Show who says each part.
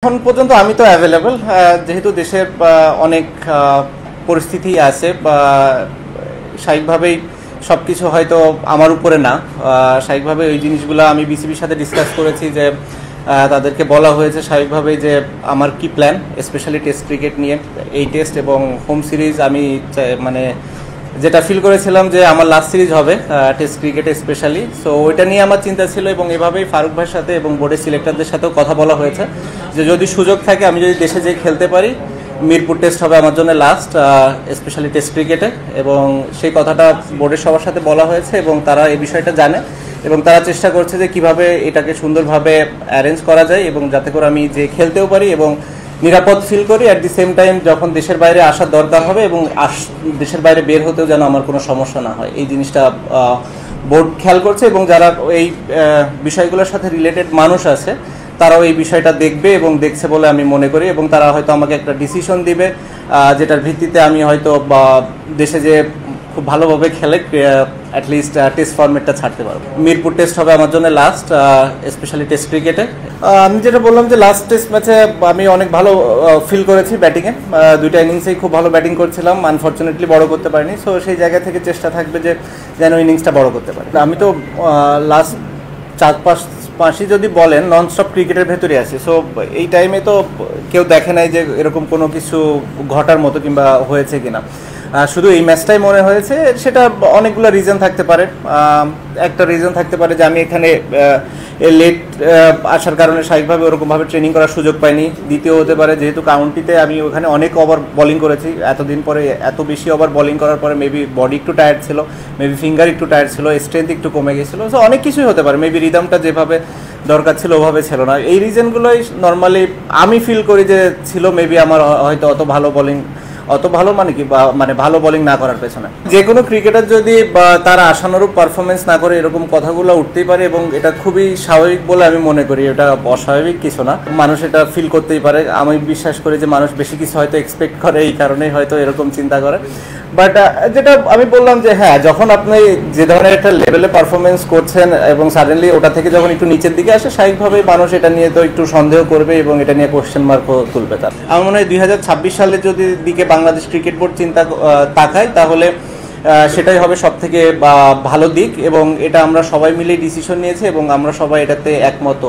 Speaker 1: এখন পর্যন্ত আমি তো অ্যাভেলেবল, যেহেতু দেশের অনেক পরিস্থিতি আছে বা স্বাভাবিকভাবেই সব কিছু হয়তো আমার উপরে না। স্বাভাবিকভাবে ওই জিনিসগুলো আমি বিসিবির সাথে ডিসকাস করেছি যে তাদেরকে বলা হয়েছে স্বাভাবিকভাবেই যে আমার কি প্ল্যান, স্পেশালি টেস্ট ক্রিকেট নিয়ে। এই টেস্ট এবং হোম সিরিজ আমি মানে যেটা ফিল করেছিলাম যে আমার লাস্ট সিরিজ হবে টেস্ট ক্রিকেটে স্পেশালি, সো ওইটা নিয়ে আমার চিন্তা ছিল এবং এভাবেই ফারুক ভাইয়ের সাথে এবং বোর্ডের সিলেক্টরদের সাথেও কথা বলা হয়েছে যে যদি সুযোগ থাকে আমি যদি দেশে যেয়ে খেলতে পারি, মিরপুর টেস্ট হবে আমার জন্য লাস্ট স্পেশালি টেস্ট ক্রিকেটে। এবং সেই কথাটা বোর্ডের সবার সাথে বলা হয়েছে এবং তারা এই বিষয়টা জানে এবং তারা চেষ্টা করছে যে কিভাবে এটাকে সুন্দরভাবে অ্যারেঞ্জ করা যায় এবং যাতে করে আমি যে খেলতেও পারি এবং নিরাপদ ফিল করি। অ্যাট দি সেম টাইম যখন দেশের বাইরে আসার দরকার হবে এবং দেশের বাইরে বের হতেও যেন আমার কোনো সমস্যা না হয়, এই জিনিসটা বোর্ড খেয়াল করছে এবং যারা এই বিষয়গুলোর সাথে রিলেটেড মানুষ আছে তারাও এই বিষয়টা দেখবে এবং দেখছে বলে আমি মনে করি এবং তারা হয়তো আমাকে একটা ডিসিশন দিবে যেটার ভিত্তিতে আমি হয়তো দেশে যে খুব ভালোভাবে খেলে অ্যাটলিস্ট টেস্ট ফরম্যাটটা ছাড়তে পারবো। মিরপুর টেস্ট হবে আমার জন্য লাস্ট স্পেশালি টেস্ট ক্রিকেটে। আমি যেটা বললাম যে লাস্ট টেস্ট ম্যাচে আমি অনেক ভালো ফিল করেছি ব্যাটিংয়ে, দুইটা ইনিংসেই খুব ভালো ব্যাটিং করছিলাম, আনফর্চুনেটলি বড় করতে পারিনি। সো সেই জায়গা থেকে চেষ্টা থাকবে যে যেন ইনিংসটা বড় করতে পারি। আমি তো লাস্ট 4-5 মাসই যদি বলেন নন স্টপ ক্রিকেটের ভেতরে আছি। সো এই টাইমে তো কেউ দেখে নাই যে এরকম কোনো কিছু ঘটার মতো কিংবা হয়েছে কিনা, শুধু এই ম্যাচটাই মনে হয়েছে। সেটা অনেকগুলো রিজন থাকতে পারে। একটা রিজন থাকতে পারে যে আমি এখানে লেট আসার কারণে স্বাভাবিকভাবে ওরকমভাবে ট্রেনিং করার সুযোগ পাইনি। দ্বিতীয় হতে পারে যেহেতু কাউন্টিতে আমি ওখানে অনেক ওভার বোলিং করেছি, এতদিন পরে এত বেশি ওভার বোলিং করার পরে মেবি বডি একটু টায়ার্ড ছিল, মেবি ফিঙ্গার একটু টায়ার্ড ছিল, স্ট্রেংথ একটু কমে গেছিলো। সো অনেক কিছুই হতে পারে, মেবি রিদমটা যেভাবে দরকার ছিল ওভাবে ছিল না। এই রিজনগুলোই নর্মালি আমি ফিল করি যে ছিল। মেবি আমার হয়তো অত ভালো মানে কি মানে ভালো বোলিং না করার পেছনে যে কোনো ক্রিকেটার যদি তার আশানুরূপ পারফরমেন্স না করে এরকম কথাগুলো উঠতেই পারে এবং এটা খুবই স্বাভাবিক বলে আমি মনে করি। এটা অস্বাভাবিক কিছু না, মানুষ এটা ফিল করতেই পারে। আমি বিশ্বাস করি যে মানুষ বেশি কিছু হয়তো এক্সপেক্ট করে, এই কারণেই হয়তো এরকম চিন্তা করে। বাট যেটা আমি বললাম যে হ্যাঁ, যখন আপনি যে ধরনের একটা লেভেলে পারফরমেন্স করছেন এবং সাডেনলি ওটা থেকে যখন একটু নিচের দিকে আসে, স্বাভাবিকভাবেই মানুষ এটা নিয়ে তো একটু সন্দেহ করবে এবং এটা নিয়ে কোশ্চেন মার্কও তুলবে। তার আমার মনে হয় 2026 সালের যদি দিকে বাংলাদেশ ক্রিকেট বোর্ড তাকায় তাহলে সেটাই হবে সব থেকে ভালো দিক এবং এটা আমরা সবাই মিলে ডিসিশন নিয়েছি এবং আমরা সবাই এটাতে একমত।